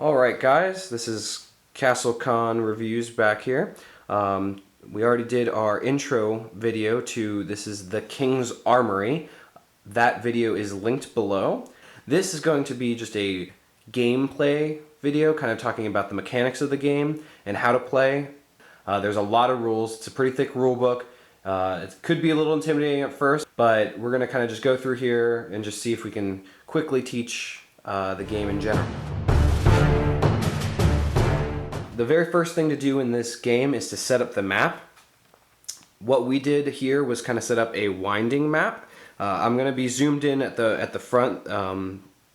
Alright guys, this is CastleCon Reviews back here. We already did our intro video to This is the King's Armory. That video is linked below. This is going to be just a gameplay video, kind of talking about the mechanics of the game and how to play. There's a lot of rules. It's a pretty thick rule book. It could be a little intimidating at first, but we're going to kind of just go through here and just see if we can quickly teach the game in general. The very first thing to do in this game is to set up the map. What we did here was kind of set up a winding map. I'm going to be zoomed in at the front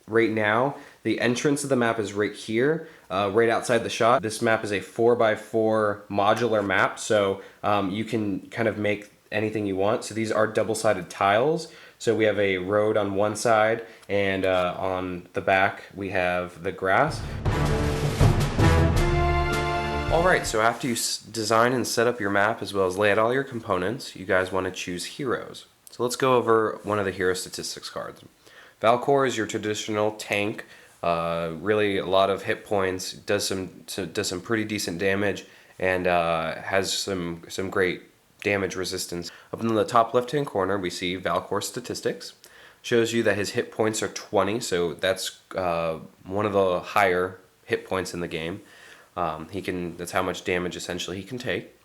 right now. The entrance of the map is right here, right outside the shot. This map is a 4x4 modular map, so you can kind of make anything you want. So these are double-sided tiles. So we have a road on one side, and on the back we have the grass. Alright, so after you design and set up your map as well as lay out all your components, you guys want to choose heroes. So let's go over one of the hero statistics cards. Valkor is your traditional tank, really a lot of hit points, does some pretty decent damage, and has some great damage resistance. Up in the top left hand corner we see Valkor statistics. Shows you that his hit points are 20, so that's one of the higher hit points in the game. That's how much damage essentially he can take.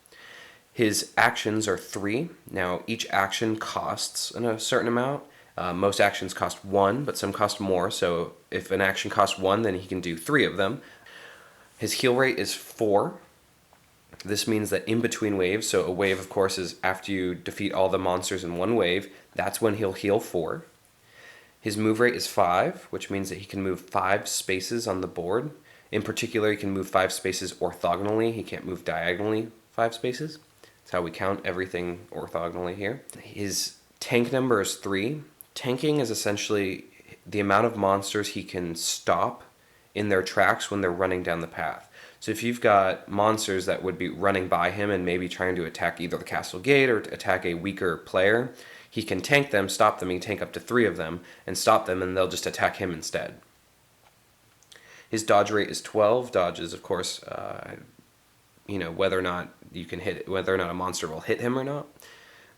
His actions are 3. Now each action costs a certain amount. Most actions cost 1, but some cost more, so if an action costs 1, then he can do 3 of them. His heal rate is 4. This means that in between waves, so a wave of course is after you defeat all the monsters in one wave, that's when he'll heal 4. His move rate is 5, which means that he can move 5 spaces on the board. In particular, he can move 5 spaces orthogonally. He can't move diagonally 5 spaces. That's how we count everything orthogonally here. His tank number is 3. Tanking is essentially the amount of monsters he can stop in their tracks when they're running down the path. So if you've got monsters that would be running by him and maybe trying to attack either the castle gate or attack a weaker player, he can tank them, stop them, he can tank up to 3 of them, and stop them, and they'll just attack him instead. His dodge rate is 12. Dodge is, of course, whether or not a monster will hit him or not.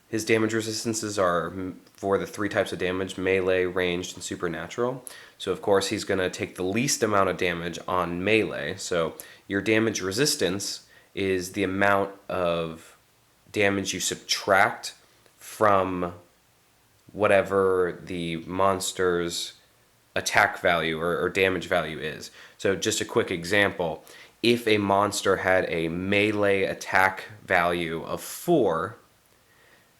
His damage resistances are for the 3 types of damage: melee, ranged, and supernatural. So, of course, he's going to take the least amount of damage on melee. So, your damage resistance is the amount of damage you subtract from whatever the monster's attack value or damage value is. So just a quick example, if a monster had a melee attack value of 4,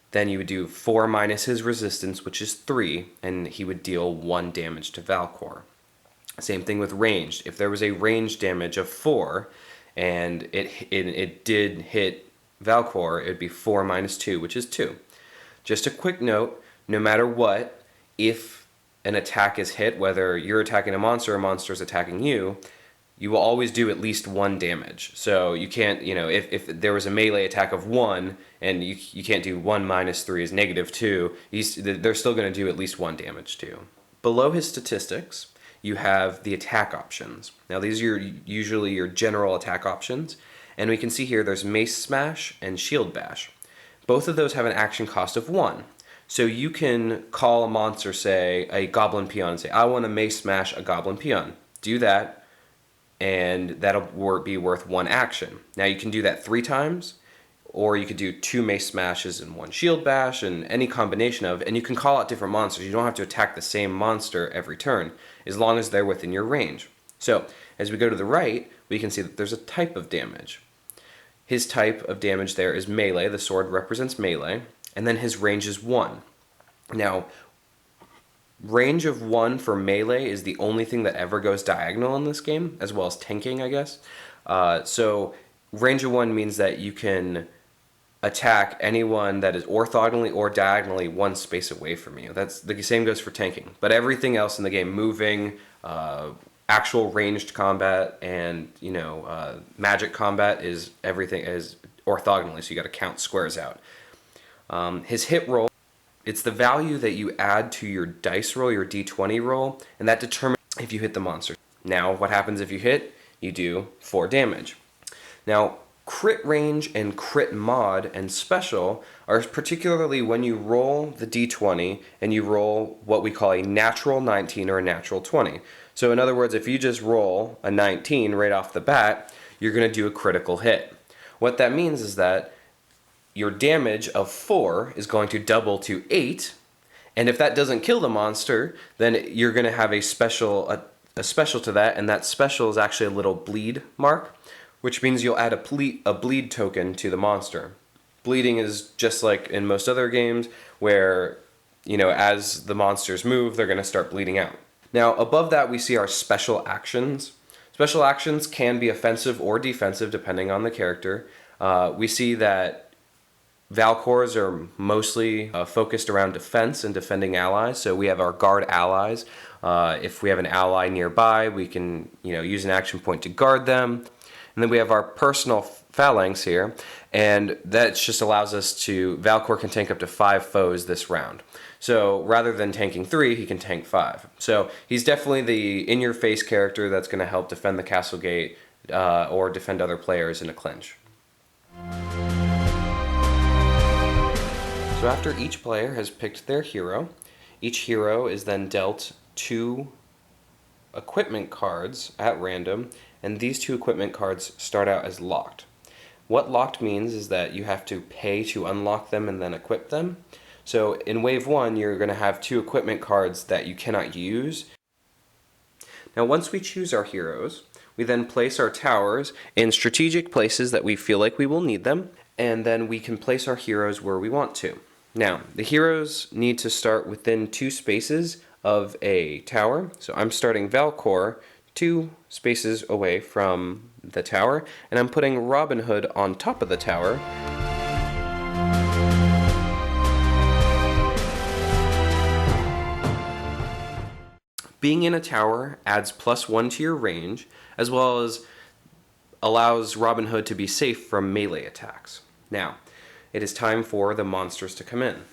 then you would do 4 minus his resistance, which is 3, and he would deal 1 damage to Valkor. Same thing with ranged. If there was a ranged damage of 4 and it did hit Valkor, it would be 4 minus 2, which is 2. Just a quick note, no matter what, if an attack is hit, whether you're attacking a monster or a monster is attacking you, you will always do at least 1 damage. So you can't, if there was a melee attack of 1 and you can't do 1 minus 3 is negative 2, they're still going to do at least 1 damage too. Below his statistics, you have the attack options. Now these are usually your general attack options, and we can see here there's Mace Smash and Shield Bash. Both of those have an action cost of 1. So you can call a monster, say a Goblin Peon, and say, I want to Mace Smash a Goblin Peon. Do that, and that'll be worth 1 action. Now you can do that 3 times, or you could do 2 Mace Smashes and 1 Shield Bash, and any combination of, and you can call out different monsters. You don't have to attack the same monster every turn, as long as they're within your range. So, as we go to the right, we can see that there's a type of damage. His type of damage there is melee. The sword represents melee. And then his range is 1. Now, range of 1 for melee is the only thing that ever goes diagonal in this game, as well as tanking, I guess. So range of 1 means that you can attack anyone that is orthogonally or diagonally 1 space away from you. That's the same goes for tanking. But everything else in the game, moving, actual ranged combat, and magic combat, is everything is orthogonally. So you got to count squares out. His hit roll, it's the value that you add to your dice roll, your d20 roll, and that determines if you hit the monster. Now, what happens if you hit? you do 4 damage. Now, crit range and crit mod and special are particularly when you roll the d20 and you roll what we call a natural 19 or a natural 20. So in other words, if you just roll a 19 right off the bat, you're going to do a critical hit. What that means is that your damage of 4 is going to double to 8, and if that doesn't kill the monster, then you're going to have a special to that, and that special is actually a little bleed mark, which means you'll add a bleed token to the monster. Bleeding is just like in most other games where, as the monsters move, they're going to start bleeding out. Now, above that, we see our special actions. Special actions can be offensive or defensive depending on the character. We see that Valcors are mostly focused around defense and defending allies. So we have our guard allies. If we have an ally nearby, we can use an action point to guard them. And then we have our personal phalanx here, and that just allows us to, Valcor can tank up to 5 foes this round. So rather than tanking 3, he can tank 5. So he's definitely the in-your-face character that's going to help defend the castle gate or defend other players in a clinch. So after each player has picked their hero, each hero is then dealt 2 equipment cards at random, and these 2 equipment cards start out as locked. What locked means is that you have to pay to unlock them and then equip them. So in wave 1, you're going to have 2 equipment cards that you cannot use. Now once we choose our heroes, we then place our towers in strategic places that we feel like we will need them, and then we can place our heroes where we want to. Now, the heroes need to start within 2 spaces of a tower. So I'm starting Valcor 2 spaces away from the tower, and I'm putting Robin Hood on top of the tower. Being in a tower adds +1 to your range, as well as allows Robin Hood to be safe from melee attacks. Now, it is time for the monsters to come in.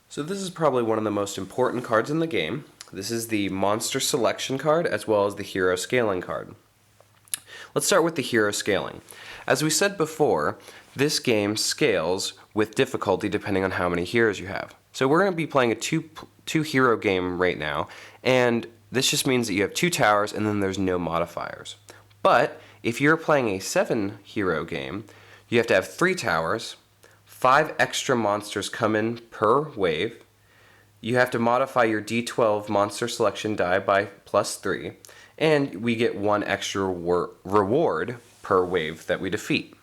So this is probably one of the most important cards in the game. This is the monster selection card as well as the hero scaling card. Let's start with the hero scaling. As we said before, this game scales with difficulty depending on how many heroes you have. So we're going to be playing a two hero game right now, and this just means that you have 2 towers and then there's no modifiers. But if you're playing a 7 hero game, you have to have 3 towers, 5 extra monsters come in per wave. You have to modify your D12 monster selection die by +3, and we get 1 extra reward per wave that we defeat.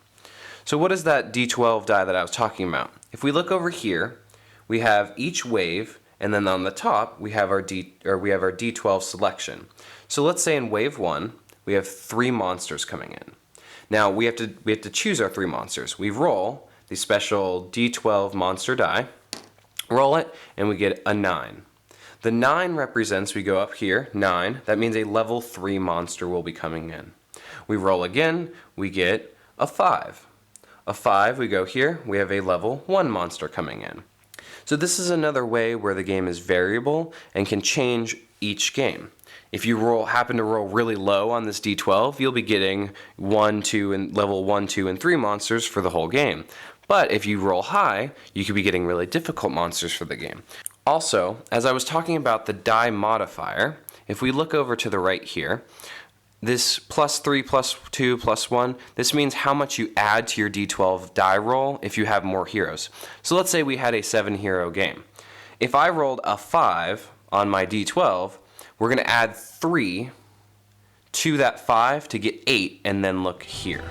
So what is that D12 die that I was talking about? If we look over here, we have each wave, and then on the top we have our D12 selection. So let's say in wave 1 we have 3 monsters coming in. Now we have to choose our 3 monsters. We roll the special D12 monster die, roll it, and we get a 9. The 9 represents, we go up here, 9, that means a level 3 monster will be coming in. We roll again, we get a 5. A 5, we go here, we have a level 1 monster coming in. So this is another way where the game is variable and can change each game. If you happen to roll really low on this D12, you'll be getting 1, 2, and level 1, 2, and 3 monsters for the whole game. But if you roll high, you could be getting really difficult monsters for the game. Also, as I was talking about the die modifier, if we look over to the right here, this +3, +2, +1, this means how much you add to your D12 die roll if you have more heroes. So let's say we had a 7 hero game. If I rolled a 5 on my D12, we're going to add 3 to that 5 to get 8, and then look here.